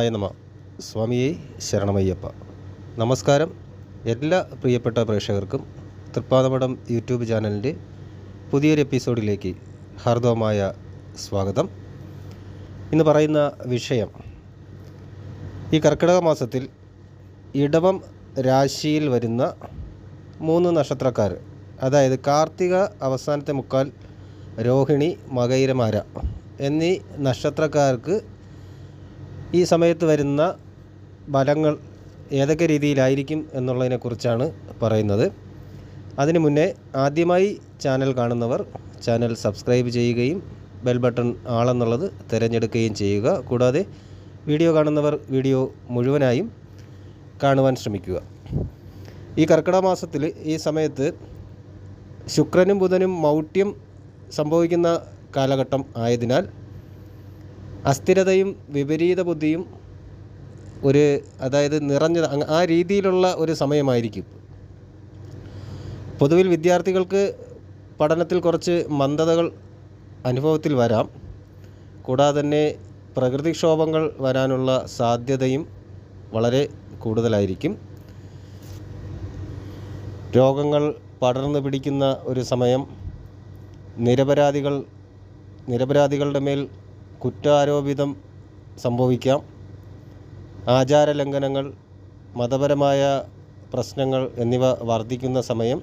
നാരായണായ നമ. സ്വാമിയെ ശരണമയ്യപ്പ. നമസ്കാരം. എല്ലാ പ്രിയപ്പെട്ട പ്രേക്ഷകർക്കും തൃപ്പാദമഠം യൂട്യൂബ് ചാനലിൻ്റെ പുതിയൊരു എപ്പിസോഡിലേക്ക് ഹാർദവമായ സ്വാഗതം. ഇന്ന് പറയുന്ന വിഷയം, ഈ കർക്കിടക മാസത്തിൽ ഇടവം രാശിയിൽ വരുന്ന 3 നക്ഷത്രക്കാർ, അതായത് കാർത്തിക അവസാനത്തെ മുക്കാൽ, രോഹിണി, മകയിരമാര എന്നീ നക്ഷത്രക്കാർക്ക് ഈ സമയത്ത് വരുന്ന ഫലങ്ങൾ ഏതൊക്കെ രീതിയിലായിരിക്കും എന്നുള്ളതിനെക്കുറിച്ചാണ് പറയുന്നത്. അതിനു മുന്നേ ആദ്യമായി ചാനൽ കാണുന്നവർ ചാനൽ സബ്സ്ക്രൈബ് ചെയ്യുകയും ബെൽ ബട്ടൺ ആളെന്നുള്ളത് തിരഞ്ഞെടുക്കുകയും ചെയ്യുക. കൂടാതെ വീഡിയോ കാണുന്നവർ വീഡിയോ മുഴുവനായും കാണുവാൻ ശ്രമിക്കുക. ഈ കർക്കിടക മാസത്തിൽ ഈ സമയത്ത് ശുക്രനും ബുധനും മൗഢ്യം സംഭവിക്കുന്ന കാലഘട്ടം ആയതിനാൽ അസ്ഥിരതയും വിപരീത ബുദ്ധിയും അതായത് നിറഞ്ഞ ആ രീതിയിലുള്ള ഒരു സമയമായിരിക്കും. പൊതുവിൽ വിദ്യാർത്ഥികൾക്ക് പഠനത്തിൽ കുറച്ച് മന്ദതകൾ അനുഭവത്തിൽ വരാം. കൂടാതെ തന്നെ പ്രകൃതിക്ഷോഭങ്ങൾ വരാനുള്ള സാധ്യതയും വളരെ കൂടുതലായിരിക്കും. രോഗങ്ങൾ പടർന്നു പിടിക്കുന്ന ഒരു സമയം, നിരപരാധികളുടെ മേൽ കുറ്റാരോപിതം സംഭവിക്കാം. ആചാരലംഘനങ്ങൾ, മതപരമായ പ്രശ്നങ്ങൾ എന്നിവ വർദ്ധിക്കുന്ന സമയം.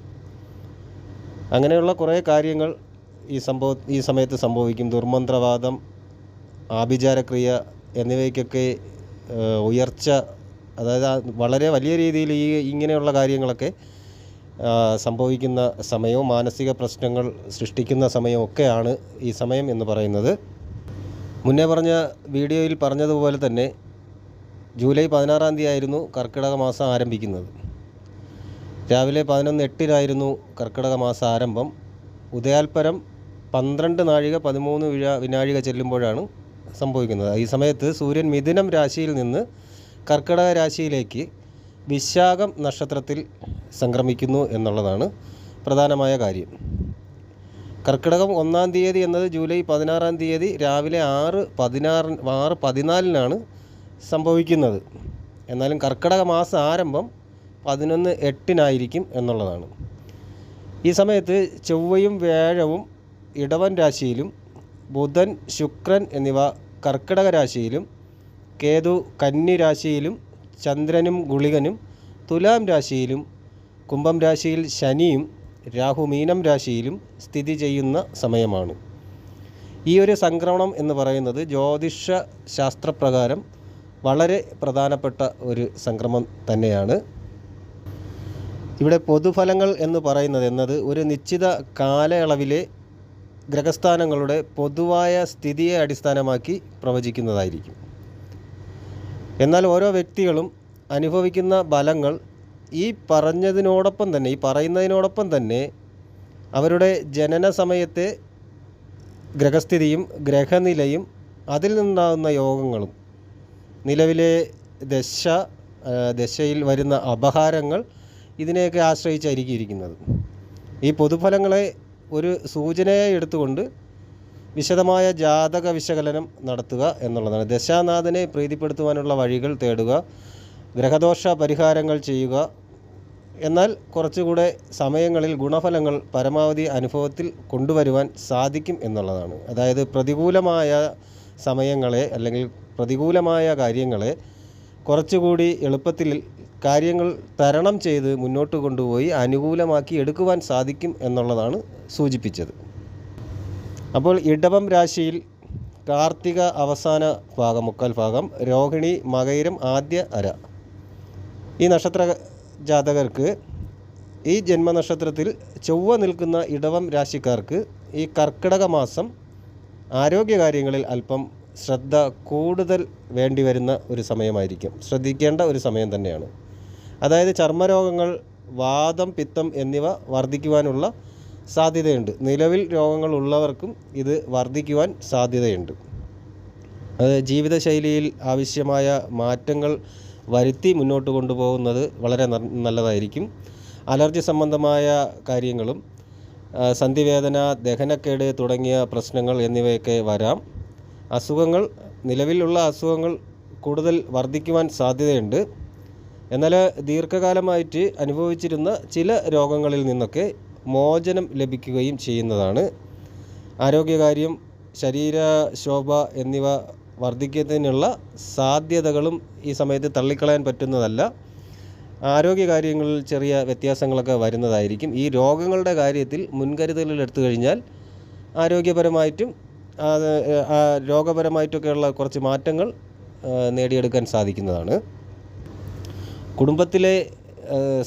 അങ്ങനെയുള്ള കുറേ കാര്യങ്ങൾ ഈ സമയത്ത് സംഭവിക്കും. ദുർമന്ത്രവാദം, ആഭിചാരക്രിയ എന്നിവയ്ക്കൊക്കെ ഉയർച്ച, അതായത് വളരെ വലിയ രീതിയിൽ ഇങ്ങനെയുള്ള കാര്യങ്ങളൊക്കെ സംഭവിക്കുന്ന സമയവും മാനസിക പ്രശ്നങ്ങൾ സൃഷ്ടിക്കുന്ന സമയമൊക്കെയാണ് ഈ സമയം എന്ന് പറയുന്നത്. മുന്നേ പറഞ്ഞ വീഡിയോയിൽ പറഞ്ഞതുപോലെ തന്നെ ജൂലൈ 16-ാം തീയതി ആയിരുന്നു കർക്കിടക മാസം ആരംഭിക്കുന്നത്. രാവിലെ 11:08 കർക്കിടക മാസ ആരംഭം. ഉദയാൽപരം 12:13 വിനാഴിക ചെല്ലുമ്പോഴാണ് സംഭവിക്കുന്നത്. ഈ സമയത്ത് സൂര്യൻ മിഥുനം രാശിയിൽ നിന്ന് കർക്കിടക രാശിയിലേക്ക് വിശാഖം നക്ഷത്രത്തിൽ സംക്രമിക്കുന്നു എന്നുള്ളതാണ് പ്രധാനമായ കാര്യം. കർക്കിടകം 1-ാം തീയതി എന്നത് ജൂലൈ 16-ാം തീയതി രാവിലെ 6:14 സംഭവിക്കുന്നത്. എന്നാലും കർക്കിടക മാസ ആരംഭം 11:08 എന്നുള്ളതാണ്. ഈ സമയത്ത് ചൊവ്വയും വ്യാഴവും ഇടവൻ രാശിയിലും, ബുധൻ, ശുക്രൻ എന്നിവ കർക്കിടക രാശിയിലും, കേതു കന്നി രാശിയിലും, ചന്ദ്രനും ഗുളികനും തുലാം രാശിയിലും, കുംഭം രാശിയിൽ ശനിയും, രാഹു മീനം രാശിയിലും സ്ഥിതി ചെയ്യുന്ന സമയമാണ്. ഈ ഒരു സംക്രമണം എന്ന് പറയുന്നത് ജ്യോതിഷ ശാസ്ത്രപ്രകാരം വളരെ പ്രധാനപ്പെട്ട ഒരു സംക്രമം തന്നെയാണ്. ഇവിടെ പൊതുഫലങ്ങൾ എന്ന് പറയുന്നത് ഒരു നിശ്ചിത കാലയളവിലെ ഗ്രഹസ്ഥാനങ്ങളുടെ പൊതുവായ സ്ഥിതിയെ അടിസ്ഥാനമാക്കി പ്രവചിക്കുന്നതായിരിക്കും. എന്നാൽ ഓരോ വ്യക്തികളും അനുഭവിക്കുന്ന ഫലങ്ങൾ ഈ പറയുന്നതിനോടൊപ്പം തന്നെ അവരുടെ ജനന സമയത്തെ ഗ്രഹസ്ഥിതിയും ഗ്രഹനിലയും അതിൽ നിന്നുണ്ടാകുന്ന യോഗങ്ങളും, നിലവിലെ ദശയിൽ വരുന്ന അപഹാരങ്ങൾ, ഇതിനെയൊക്കെ ആശ്രയിച്ചായിരിക്കും ഇരിക്കുന്നത്. ഈ പൊതുഫലങ്ങളെ ഒരു സൂചനയായി എടുത്തുകൊണ്ട് വിശദമായ ജാതക വിശകലനം നടത്തുക എന്നുള്ളതാണ്. ദശാനാഥനെ പ്രീതിപ്പെടുത്തുവാനുള്ള വഴികൾ തേടുക, ഗ്രഹദോഷ പരിഹാരങ്ങൾ ചെയ്യുക. എന്നാൽ കുറച്ചുകൂടെ സമയങ്ങളിൽ ഗുണഫലങ്ങൾ പരമാവധി അനുഭവത്തിൽ കൊണ്ടുവരുവാൻ സാധിക്കും എന്നുള്ളതാണ്. അതായത് പ്രതികൂലമായ സമയങ്ങളെ അല്ലെങ്കിൽ പ്രതികൂലമായ കാര്യങ്ങളെ കുറച്ചുകൂടി എളുപ്പത്തിൽ കാര്യങ്ങൾ തരണം ചെയ്ത് മുന്നോട്ട് കൊണ്ടുപോയി അനുകൂലമാക്കി എടുക്കുവാൻ സാധിക്കും എന്നുള്ളതാണ് സൂചിപ്പിച്ചത്. അപ്പോൾ ഇടവം രാശിയിൽ കാർത്തിക അവസാന ഭാഗം, മുക്കാൽ ഭാഗം, രോഹിണി, മകയിരം ആദ്യ അര, ഈ നക്ഷത്ര ജാതകർക്ക്, ഈ ജന്മനക്ഷത്രത്തിൽ ചൊവ്വ നിൽക്കുന്ന ഇടവം രാശിക്കാർക്ക് ഈ കർക്കിടക മാസം ആരോഗ്യകാര്യങ്ങളിൽ അല്പം ശ്രദ്ധ കൂടുതൽ വേണ്ടിവരുന്ന ഒരു സമയമായിരിക്കും. ശ്രദ്ധിക്കേണ്ട ഒരു സമയം തന്നെയാണ്. അതായത് ചർമ്മരോഗങ്ങൾ, വാതം, പിത്തം എന്നിവ വർദ്ധിക്കുവാനുള്ള സാധ്യതയുണ്ട്. നിലവിൽ രോഗങ്ങൾ ഉള്ളവർക്കും ഇത് വർദ്ധിക്കുവാൻ സാധ്യതയുണ്ട്. അത് ജീവിതശൈലിയിൽ ആവശ്യമായ മാറ്റങ്ങൾ വരുത്തി മുന്നോട്ട് കൊണ്ടുപോകുന്നത് വളരെ നല്ലതായിരിക്കും. അലർജി സംബന്ധമായ കാര്യങ്ങളും സന്ധിവേദന, ദഹനക്കേട് തുടങ്ങിയ പ്രശ്നങ്ങൾ എന്നിവയൊക്കെ വരാം. നിലവിലുള്ള അസുഖങ്ങൾ കൂടുതൽ വർദ്ധിക്കുവാൻ സാധ്യതയുണ്ട്. എന്നാൽ ദീർഘകാലമായിട്ട് അനുഭവിച്ചിരുന്ന ചില രോഗങ്ങളിൽ നിന്നൊക്കെ മോചനം ലഭിക്കുകയും ചെയ്യുന്നതാണ്. ആരോഗ്യകാര്യം, ശരീരശോഭ എന്നിവ വർദ്ധിക്കുന്നതിനുള്ള സാധ്യതകളും ഈ സമയത്ത് തള്ളിക്കളയാൻ പറ്റുന്നതല്ല. ആരോഗ്യകാര്യങ്ങളിൽ ചെറിയ വ്യത്യാസങ്ങളൊക്കെ വരുന്നതായിരിക്കും. ഈ രോഗങ്ങളുടെ കാര്യത്തിൽ മുൻകരുതലുകൾ എടുത്തു കഴിഞ്ഞാൽ ആരോഗ്യപരമായിട്ടും രോഗപരമായിട്ടൊക്കെയുള്ള കുറച്ച് മാറ്റങ്ങൾ നേടിയെടുക്കാൻ സാധിക്കുന്നതാണ്. കുടുംബത്തിലെ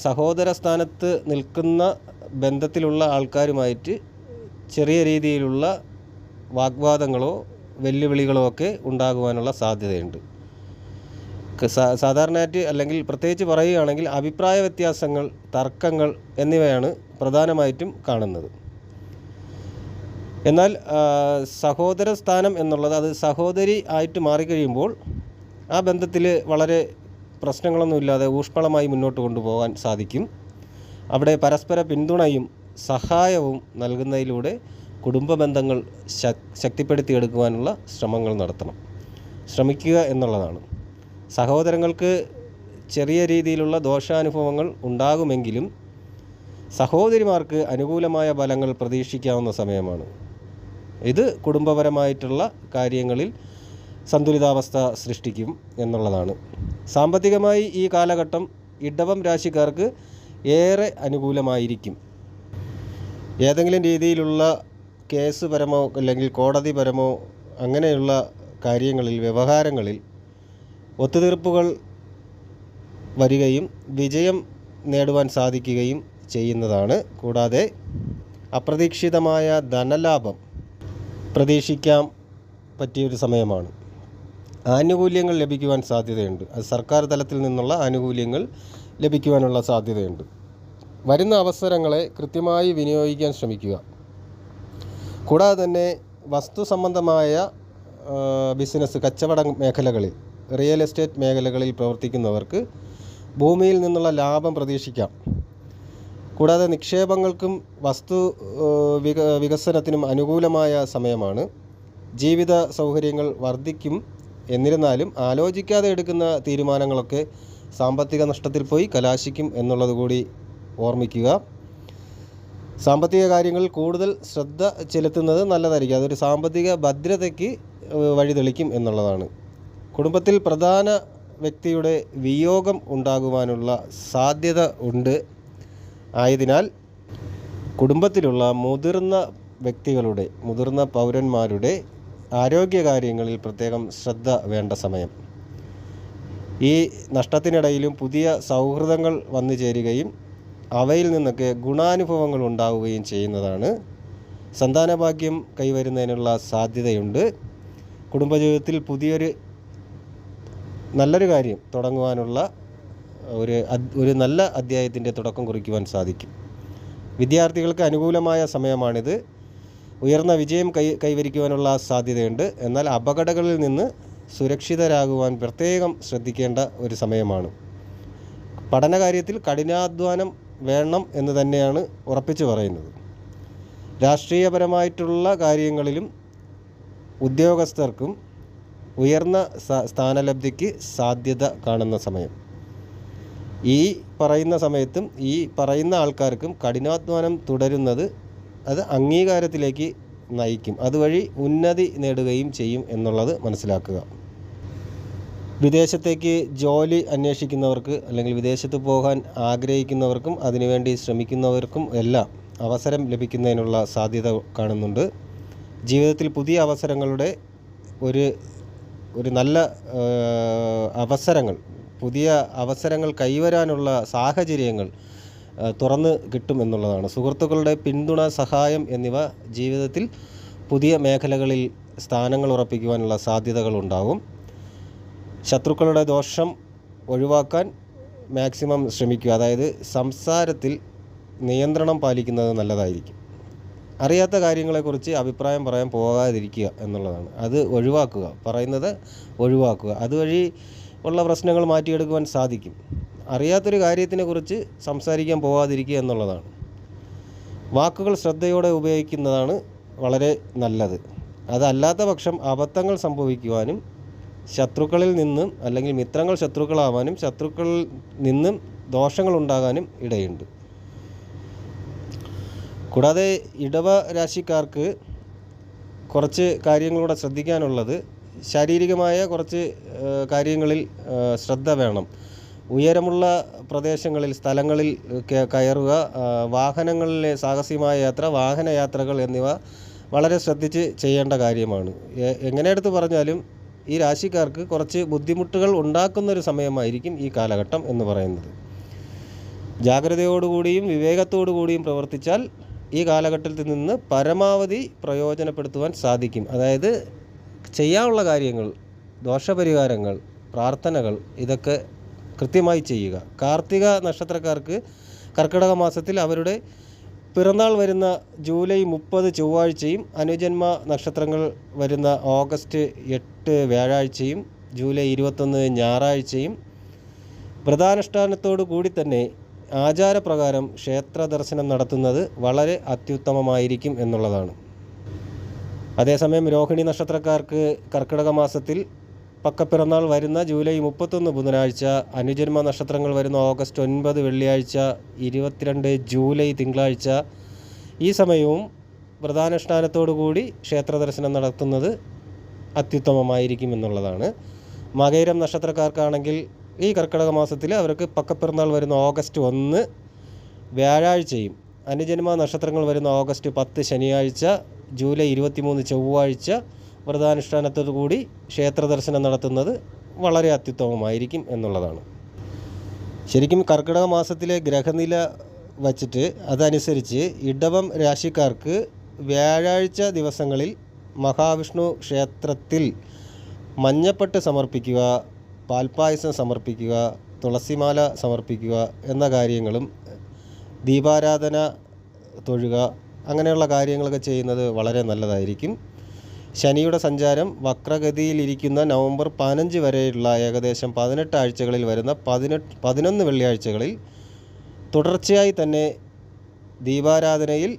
സഹോദര സ്ഥാനത്ത് നിൽക്കുന്ന ബന്ധത്തിലുള്ള ആൾക്കാരുമായിട്ട് ചെറിയ രീതിയിലുള്ള വാഗ്വാദങ്ങളോ വെല്ലുവിളികളോ ഒക്കെ ഉണ്ടാകുവാനുള്ള സാധ്യതയുണ്ട്. സാധാരണയായിട്ട് അല്ലെങ്കിൽ പ്രത്യേകിച്ച് പറയുകയാണെങ്കിൽ അഭിപ്രായ വ്യത്യാസങ്ങൾ, തർക്കങ്ങൾ എന്നിവയാണ് പ്രധാനമായിട്ടും കാണുന്നത്. എന്നാൽ സഹോദര സ്ഥാനം എന്നുള്ളത് അത് സഹോദരി ആയിട്ട് മാറിക്കഴിയുമ്പോൾ ആ ബന്ധത്തിൽ വളരെ പ്രശ്നങ്ങളൊന്നുമില്ലാതെ ഊഷ്മളമായി മുന്നോട്ട് കൊണ്ടുപോകാൻ സാധിക്കും. അവിടെ പരസ്പര പിന്തുണയും സഹായവും നൽകുന്നതിലൂടെ കുടുംബ ബന്ധങ്ങൾ ശക്തിപ്പെടുത്തിയെടുക്കുവാനുള്ള ശ്രമങ്ങൾ ശ്രമിക്കുക എന്നുള്ളതാണ്. സഹോദരങ്ങൾക്ക് ചെറിയ രീതിയിലുള്ള ദോഷാനുഭവങ്ങൾ ഉണ്ടാകുമെങ്കിലും സഹോദരിമാർക്ക് അനുകൂലമായ ഫലങ്ങൾ പ്രതീക്ഷിക്കാവുന്ന സമയമാണ്. ഇത് കുടുംബപരമായിട്ടുള്ള കാര്യങ്ങളിൽ സന്തുലിതാവസ്ഥ സൃഷ്ടിക്കും എന്നുള്ളതാണ്. സാമ്പത്തികമായി ഈ കാലഘട്ടം ഇടവം രാശിക്കാർക്ക് ഏറെ അനുകൂലമായിരിക്കും. ഏതെങ്കിലും രീതിയിലുള്ള കേസ് പരമോ അല്ലെങ്കിൽ കോടതി പരമോ അങ്ങനെയുള്ള കാര്യങ്ങളിൽ, വ്യവഹാരങ്ങളിൽ ഒത്തുതീർപ്പുകൾ വരികയും വിജയം നേടുവാൻ സാധിക്കുകയും ചെയ്യുന്നതാണ്. കൂടാതെ അപ്രതീക്ഷിതമായ ധനലാഭം പ്രതീക്ഷിക്കാൻ പറ്റിയൊരു സമയമാണ്. ആനുകൂല്യങ്ങൾ ലഭിക്കുവാൻ സാധ്യതയുണ്ട്. അത് സർക്കാർ തലത്തിൽ നിന്നുള്ള ആനുകൂല്യങ്ങൾ ലഭിക്കുവാനുള്ള സാധ്യതയുണ്ട്. വരുന്ന അവസരങ്ങളെ കൃത്യമായി വിനിയോഗിക്കാൻ ശ്രമിക്കുക. കൂടാതെ തന്നെ വസ്തു സംബന്ധമായ ബിസിനസ്, കച്ചവട മേഖലകളിൽ, റിയൽ എസ്റ്റേറ്റ് മേഖലകളിൽ പ്രവർത്തിക്കുന്നവർക്ക് ഭൂമിയിൽ നിന്നുള്ള ലാഭം പ്രതീക്ഷിക്കാം. കൂടാതെ നിക്ഷേപങ്ങൾക്കും വസ്തു വികസനത്തിനും അനുകൂലമായ സമയമാണ്. ജീവിത സൗകര്യങ്ങൾ വർദ്ധിക്കും. എന്നിരുന്നാലും ആലോചിക്കാതെ എടുക്കുന്ന തീരുമാനങ്ങളൊക്കെ സാമ്പത്തിക നഷ്ടത്തിൽ പോയി കലാശിക്കും എന്നുള്ളത് കൂടി ഓർമ്മിക്കുക. സാമ്പത്തിക കാര്യങ്ങളിൽ കൂടുതൽ ശ്രദ്ധ ചെലുത്തുന്നത് നല്ലതായിരിക്കും. അതൊരു സാമ്പത്തിക ഭദ്രതയ്ക്ക് വഴിതെളിക്കും എന്നുള്ളതാണ്. കുടുംബത്തിൽ പ്രധാന വ്യക്തിയുടെ വിയോഗം ഉണ്ടാകുവാനുള്ള സാധ്യത ഉണ്ട്. ആയതിനാൽ കുടുംബത്തിലുള്ള മുതിർന്ന പൗരന്മാരുടെ ആരോഗ്യകാര്യങ്ങളിൽ പ്രത്യേകം ശ്രദ്ധ വേണ്ട സമയം. ഈ നഷ്ടത്തിനിടയിലും പുതിയ സൗഹൃദങ്ങൾ വന്നു ചേരുകയും അവയിൽ നിന്നൊക്കെ ഗുണാനുഭവങ്ങൾ ഉണ്ടാവുകയും ചെയ്യുന്നതാണ്. സന്താനഭാഗ്യം കൈവരുന്നതിനുള്ള സാധ്യതയുണ്ട്. കുടുംബജീവിതത്തിൽ നല്ലൊരു കാര്യം തുടങ്ങുവാനുള്ള ഒരു നല്ല അധ്യായത്തിൻ്റെ തുടക്കം കുറിക്കുവാൻ സാധിക്കും. വിദ്യാർത്ഥികൾക്ക് അനുകൂലമായ സമയമാണിത്. ഉയർന്ന വിജയം കൈവരിക്കുവാനുള്ള സാധ്യതയുണ്ട്. എന്നാൽ അപകടങ്ങളിൽ നിന്ന് സുരക്ഷിതരാകുവാൻ പ്രത്യേകം ശ്രദ്ധിക്കേണ്ട ഒരു സമയമാണ്. പഠനകാര്യത്തിൽ കഠിനാധ്വാനം വേണം എന്ന് തന്നെയാണ് ഉറപ്പിച്ചു പറയുന്നത്. രാഷ്ട്രീയപരമായിട്ടുള്ള കാര്യങ്ങളിലും ഉദ്യോഗസ്ഥർക്കും ഉയർന്ന സ്ഥാനലബ്ധിക്ക് സാധ്യത കാണുന്ന സമയം. ഈ പറയുന്ന സമയത്തും ഈ പറയുന്ന ആൾക്കാർക്കും കഠിനാധ്വാനം തുടരുന്നത് അത് അംഗീകാരത്തിലേക്ക് നയിക്കും. അതുവഴി ഉന്നതി നേടുകയും ചെയ്യും എന്നുള്ളത് മനസ്സിലാക്കുക. വിദേശത്തേക്ക് ജോലി അന്വേഷിക്കുന്നവർക്ക് അല്ലെങ്കിൽ വിദേശത്ത് പോകാൻ ആഗ്രഹിക്കുന്നവർക്കും അതിനുവേണ്ടി ശ്രമിക്കുന്നവർക്കും എല്ലാം അവസരം ലഭിക്കുന്നതിനുള്ള സാധ്യത കാണുന്നുണ്ട്. ജീവിതത്തിൽ പുതിയ അവസരങ്ങളുടെ ഒരു നല്ല പുതിയ അവസരങ്ങൾ കൈവരാനുള്ള സാഹചര്യങ്ങൾ തുറന്ന് കിട്ടും എന്നുള്ളതാണ്. സുഹൃത്തുക്കളുടെ പിന്തുണ, സഹായം എന്നിവ ജീവിതത്തിൽ പുതിയ മേഖലകളിൽ സ്ഥാനങ്ങൾ ഉറപ്പിക്കുവാനുള്ള സാധ്യതകളുണ്ടാകും. ശത്രുക്കളുടെ ദോഷം ഒഴിവാക്കാൻ മാക്സിമം ശ്രമിക്കുക. അതായത് സംസാരത്തിൽ നിയന്ത്രണം പാലിക്കുന്നത് നല്ലതായിരിക്കും. അറിയാത്ത കാര്യങ്ങളെക്കുറിച്ച് അഭിപ്രായം പറയാൻ പോകാതിരിക്കുക എന്നുള്ളതാണ്. അത് പറയുന്നത് ഒഴിവാക്കുക. അതുവഴി ഉള്ള പ്രശ്നങ്ങൾ മാറ്റിയെടുക്കുവാൻ സാധിക്കും. അറിയാത്തൊരു കാര്യത്തിനെക്കുറിച്ച് സംസാരിക്കാൻ പോകാതിരിക്കുക എന്നുള്ളതാണ്. വാക്കുകൾ ശ്രദ്ധയോടെ ഉപയോഗിക്കുന്നതാണ് വളരെ നല്ലത്. അതല്ലാത്ത പക്ഷം അബദ്ധങ്ങൾ സംഭവിക്കുവാനും ശത്രുക്കളിൽ നിന്നും അല്ലെങ്കിൽ മിത്രങ്ങൾ ശത്രുക്കളാവാനും ശത്രുക്കളിൽ നിന്നും ദോഷങ്ങളുണ്ടാകാനും ഇടയുണ്ട്. കൂടാതെ ഇടവ രാശിക്കാർക്ക് കുറച്ച് കാര്യങ്ങളൂടെ ശ്രദ്ധിക്കാനുള്ളത്, ശാരീരികമായ കുറച്ച് കാര്യങ്ങളിൽ ശ്രദ്ധ വേണം. ഉയരമുള്ള പ്രദേശങ്ങളിൽ സ്ഥലങ്ങളിൽ കയറുക, വാഹനങ്ങളിലെ സാഹസികമായ യാത്ര, വാഹനയാത്രകൾ എന്നിവ വളരെ ശ്രദ്ധിച്ച് ചെയ്യേണ്ട കാര്യമാണ്. എങ്ങനെ എടുത്ത് പറഞ്ഞാലും ഈ രാശിക്കാർക്ക് കുറച്ച് ബുദ്ധിമുട്ടുകൾ ഉണ്ടാക്കുന്നൊരു സമയമായിരിക്കും ഈ കാലഘട്ടം എന്ന് പറയുന്നത്. ജാഗ്രതയോടുകൂടിയും വിവേകത്തോടു കൂടിയും പ്രവർത്തിച്ചാൽ ഈ കാലഘട്ടത്തിൽ നിന്ന് പരമാവധി പ്രയോജനപ്പെടുത്തുവാൻ സാധിക്കും. അതായത് ചെയ്യാനുള്ള കാര്യങ്ങൾ, ദോഷപരിഹാരങ്ങൾ, പ്രാർത്ഥനകൾ ഇതൊക്കെ കൃത്യമായി ചെയ്യുക. കാർത്തിക നക്ഷത്രക്കാർക്ക് കർക്കിടക മാസത്തിൽ അവരുടെ പിറന്നാൾ വരുന്ന ജൂലൈ 30 ചൊവ്വാഴ്ചയും അനുജന്മ നക്ഷത്രങ്ങൾ വരുന്ന ഓഗസ്റ്റ് 8 വ്യാഴാഴ്ചയും ജൂലൈ 21 ഞായറാഴ്ചയും വ്രതാനുഷ്ഠാനത്തോടു കൂടി തന്നെ ആചാരപ്രകാരം ക്ഷേത്ര ദർശനം നടത്തുന്നത് വളരെ അത്യുത്തമമായിരിക്കും എന്നുള്ളതാണ്. അതേസമയം രോഹിണി നക്ഷത്രക്കാർക്ക് കർക്കിടക മാസത്തിൽ പക്കപ്പിറന്നാൾ വരുന്ന ജൂലൈ 31 ബുധനാഴ്ച, അനുജന്മ നക്ഷത്രങ്ങൾ വരുന്ന ഓഗസ്റ്റ് 9 വെള്ളിയാഴ്ച, 22 ജൂലൈ തിങ്കളാഴ്ച, ഈ സമയവും വ്രതാനുഷ്ഠാനത്തോടു കൂടി ക്ഷേത്ര ദർശനം നടത്തുന്നത് അത്യുത്തമമായിരിക്കും എന്നുള്ളതാണ്. മകയിരം നക്ഷത്രക്കാർക്കാണെങ്കിൽ ഈ കർക്കിടക മാസത്തിൽ അവർക്ക് പക്കപ്പിറന്നാൾ വരുന്ന ഓഗസ്റ്റ് 1 വ്യാഴാഴ്ചയും അനുജന്മ നക്ഷത്രങ്ങൾ വരുന്ന ഓഗസ്റ്റ് 10 ശനിയാഴ്ച, ജൂലൈ 23 ചൊവ്വാഴ്ച വ്രതാനുഷ്ഠാനത്തോടു കൂടി ക്ഷേത്ര ദർശനം നടത്തുന്നത് വളരെ അത്യുത്തമമായിരിക്കും എന്നുള്ളതാണ്. ശരിക്കും കർക്കിടക മാസത്തിലെ ഗ്രഹനില വച്ചിട്ട് അതനുസരിച്ച് ഇടവം രാശിക്കാർക്ക് വ്യാഴാഴ്ച ദിവസങ്ങളിൽ മഹാവിഷ്ണു ക്ഷേത്രത്തിൽ മഞ്ഞപ്പട്ട് സമർപ്പിക്കുക, പാൽപ്പായസം സമർപ്പിക്കുക, തുളസിമാല സമർപ്പിക്കുക എന്ന കാര്യങ്ങളും ദീപാരാധന തൊഴുക അങ്ങനെയുള്ള കാര്യങ്ങളൊക്കെ ചെയ്യുന്നത് വളരെ നല്ലതായിരിക്കും. ശനിയുടെ സഞ്ചാരം വക്രഗതിയിലിരിക്കുന്ന നവംബർ 15 വരെയുള്ള ഏകദേശം 18 ആഴ്ചകളിൽ വരുന്ന 11 വെള്ളിയാഴ്ചകളിൽ തുടർച്ചയായി തന്നെ ദീപാരാധനയിൽ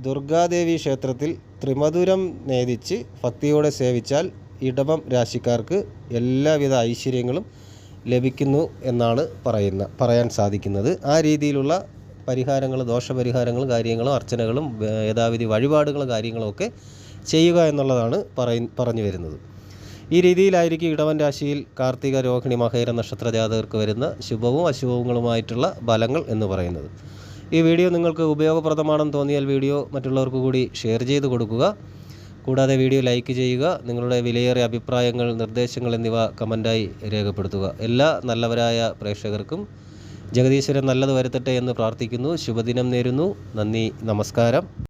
ദുർഗാദേവി ക്ഷേത്രത്തിൽ ത്രിമധുരം നേദിച്ച് ഭക്തിയോടെ സേവിച്ചാൽ ഇടവം രാശിക്കാർക്ക് എല്ലാവിധ ഐശ്വര്യങ്ങളും ലഭിക്കുന്നു എന്നാണ് പറയാൻ സാധിക്കുന്നത്. ആ രീതിയിലുള്ള പരിഹാരങ്ങൾ, ദോഷപരിഹാരങ്ങളും കാര്യങ്ങളും അർച്ചനകളും യഥാവിധി വഴിപാടുകളും കാര്യങ്ങളും ഒക്കെ ചെയ്യുക എന്നുള്ളതാണ് പറഞ്ഞു വരുന്നത്. ഈ രീതിയിലായിരിക്കും ഇടവൻ രാശിയിൽ കാർത്തിക, രോഹിണി, മകയിര നക്ഷത്ര ജാതകർക്ക് വരുന്ന ശുഭവും അശുഭങ്ങളുമായിട്ടുള്ള ഫലങ്ങൾ എന്ന് പറയുന്നത്. ഈ വീഡിയോ നിങ്ങൾക്ക് ഉപയോഗപ്രദമാണെന്ന് തോന്നിയാൽ വീഡിയോ മറ്റുള്ളവർക്ക് കൂടി ഷെയർ ചെയ്ത് കൊടുക്കുക. കൂടാതെ വീഡിയോ ലൈക്ക് ചെയ്യുക. നിങ്ങളുടെ വിലയേറിയ അഭിപ്രായങ്ങൾ, നിർദ്ദേശങ്ങൾ എന്നിവ കമൻറ്റായി രേഖപ്പെടുത്തുക. എല്ലാ നല്ലവരായ പ്രേക്ഷകർക്കും ജഗദീശ്വരൻ നല്ലത് വരുത്തട്ടെ എന്ന് പ്രാർത്ഥിക്കുന്നു. ശുഭദിനം നേരുന്നു. നന്ദി, നമസ്കാരം.